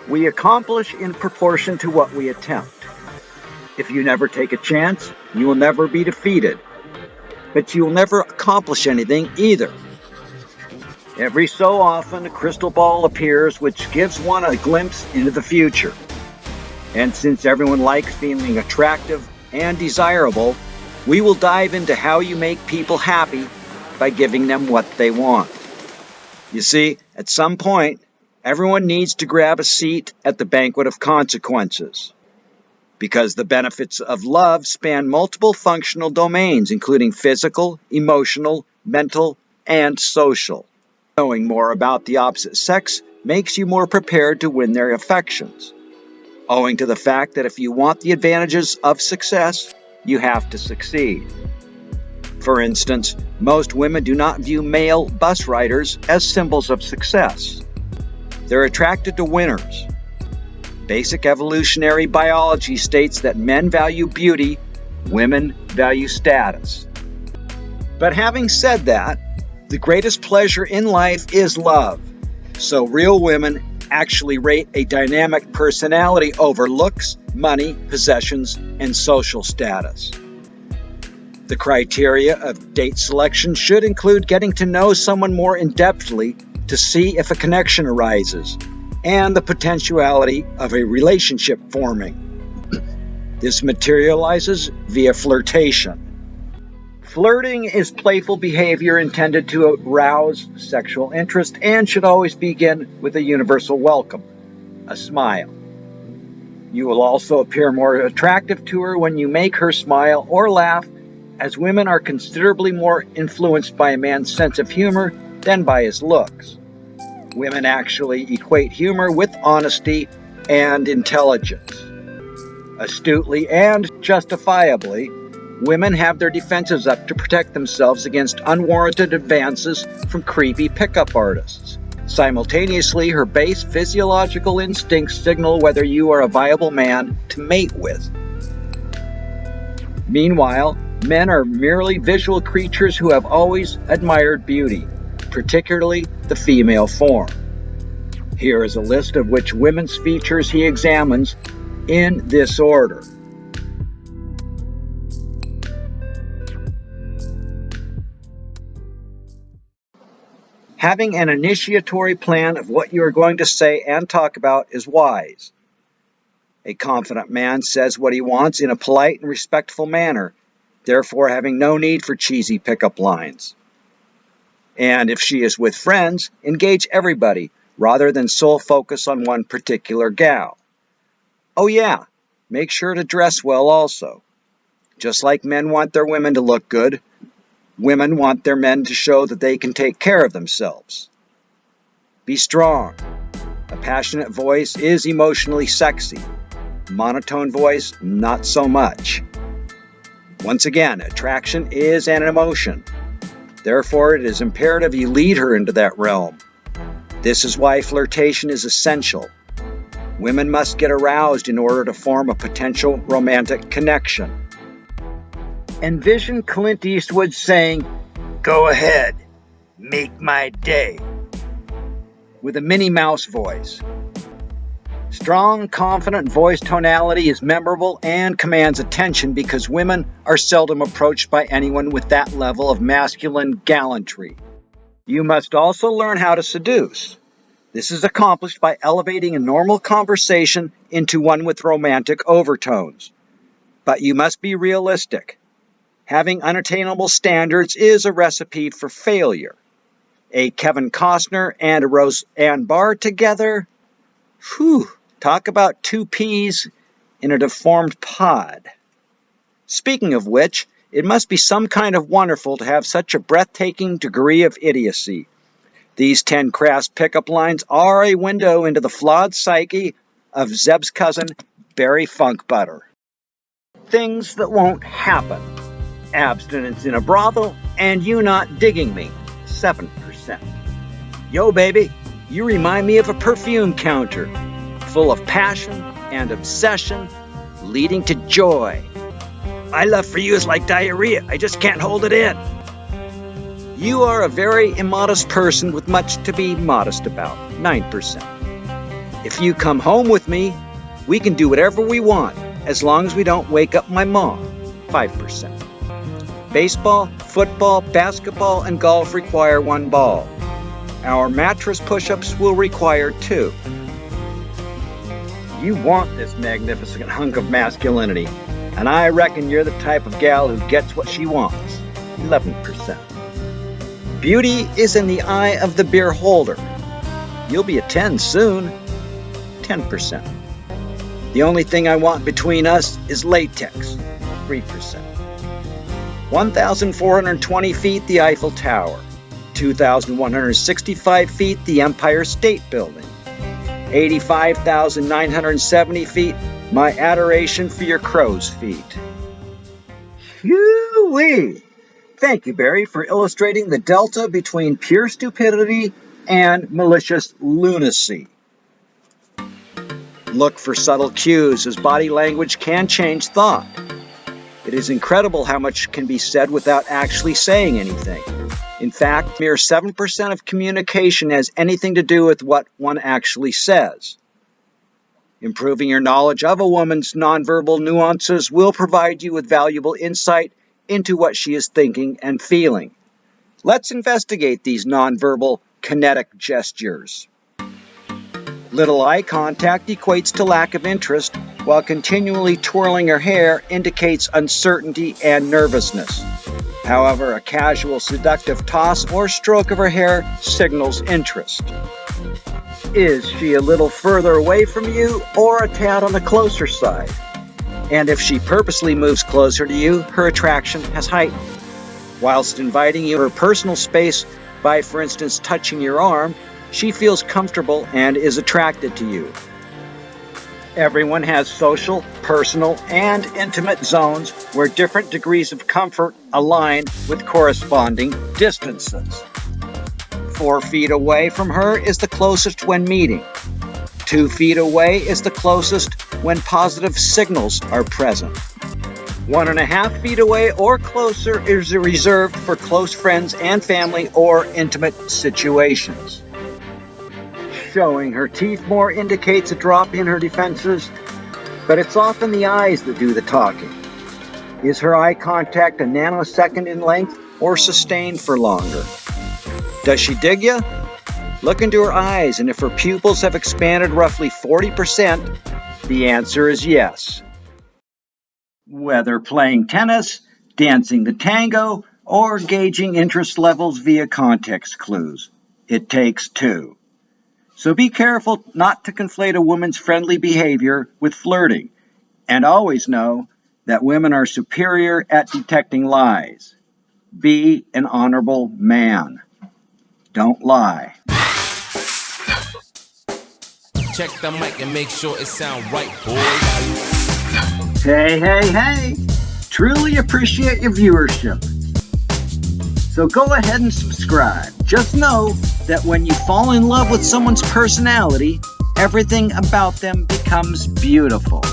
We accomplish in proportion to what we attempt. If you never take a chance, you will never be defeated. But you will never accomplish anything either. Every so often, a crystal ball appears which gives one a glimpse into the future. And since everyone likes feeling attractive and desirable, we will dive into how you make people happy by giving them what they want. You see, at some point, everyone needs to grab a seat at the banquet of consequences, because the benefits of love span multiple functional domains, including physical, emotional, mental, and social. Knowing more about the opposite sex makes you more prepared to win their affections, owing to the fact that if you want the advantages of success, you have to succeed. For instance, most women do not view male bus riders as symbols of success. They're attracted to winners. Basic evolutionary biology states that men value beauty, women value status. But having said that, the greatest pleasure in life is love. So real women actually rate a dynamic personality over looks, money, possessions, and social status. The criteria of date selection should include getting to know someone more in-depthly to see if a connection arises, and the potentiality of a relationship forming. This materializes via flirtation. Flirting is playful behavior intended to arouse sexual interest and should always begin with a universal welcome, a smile. You will also appear more attractive to her when you make her smile or laugh, as women are considerably more influenced by a man's sense of humor than by his looks. Women actually equate humor with honesty and intelligence. Astutely and justifiably, women have their defenses up to protect themselves against unwarranted advances from creepy pickup artists. Simultaneously, her base physiological instincts signal whether you are a viable man to mate with. Meanwhile, men are merely visual creatures who have always admired beauty, particularly the female form. Here is a list of which women's features he examines in this order. Having an initiatory plan of what you are going to say and talk about is wise. A confident man says what he wants in a polite and respectful manner, therefore having no need for cheesy pickup lines. And if she is with friends, engage everybody rather than sole focus on one particular gal. Oh yeah, make sure to dress well also. Just like men want their women to look good, women want their men to show that they can take care of themselves. Be strong. A passionate voice is emotionally sexy. Monotone voice, not so much. Once again, attraction is an emotion. Therefore, it is imperative you lead her into that realm. This is why flirtation is essential. Women must get aroused in order to form a potential romantic connection. Envision Clint Eastwood saying, "Go ahead, make my day," with a Minnie Mouse voice. Strong, confident voice tonality is memorable and commands attention because women are seldom approached by anyone with that level of masculine gallantry. You must also learn how to seduce. This is accomplished by elevating a normal conversation into one with romantic overtones. But you must be realistic. Having unattainable standards is a recipe for failure. A Kevin Costner and a Roseanne Barr together? Whew, talk about two peas in a deformed pod. Speaking of which, it must be some kind of wonderful to have such a breathtaking degree of idiocy. These 10 crass pickup lines are a window into the flawed psyche of Zeb's cousin, Barry Funkbutter. Things that won't happen. Abstinence in a brothel, and you not digging me, 7%. Yo, baby, you remind me of a perfume counter, full of passion and obsession, leading to joy. My love for you is like diarrhea, I just can't hold it in. You are a very immodest person with much to be modest about, 9%. If you come home with me, we can do whatever we want, as long as we don't wake up my mom, 5%. Baseball, football, basketball, and golf require 1 ball. Our mattress push-ups will require 2. You want this magnificent hunk of masculinity, and I reckon you're the type of gal who gets what she wants, 11%. Beauty is in the eye of the beholder. You'll be a 10 soon, 10%. The only thing I want between us is latex, 3%. 1,420 feet, the Eiffel Tower. 2,165 feet, the Empire State Building. 85,970 feet, my adoration for your crow's feet. Phew-wee! Thank you, Barry, for illustrating the delta between pure stupidity and malicious lunacy. Look for subtle cues, as body language can change thought. It is incredible how much can be said without actually saying anything. In fact, mere 7% of communication has anything to do with what one actually says. Improving your knowledge of a woman's nonverbal nuances will provide you with valuable insight into what she is thinking and feeling. Let's investigate these nonverbal kinetic gestures. Little eye contact equates to lack of interest, while continually twirling her hair indicates uncertainty and nervousness. However, a casual seductive toss or stroke of her hair signals interest. Is she a little further away from you or a tad on the closer side? And if she purposely moves closer to you, her attraction has heightened. Whilst inviting you her personal space by, for instance, touching your arm, she feels comfortable and is attracted to you. Everyone has social, personal, and intimate zones where different degrees of comfort align with corresponding distances. 4 feet away from her is the closest when meeting. 2 feet away is the closest when positive signals are present. 1.5 feet away or closer is reserved for close friends and family or intimate situations. Showing her teeth more indicates a drop in her defenses, but it's often the eyes that do the talking. Is her eye contact a nanosecond in length or sustained for longer? Does she dig you? Look into her eyes, and if her pupils have expanded roughly 40%, the answer is yes. Whether playing tennis, dancing the tango, or gauging interest levels via context clues, it takes 2. So be careful not to conflate a woman's friendly behavior with flirting, and always know that women are superior at detecting lies. Be an honorable man. Don't lie. Check the mic and make sure it sound right, boys. Hey. Truly appreciate your viewership. So go ahead and subscribe. Just know that when you fall in love with someone's personality, everything about them becomes beautiful.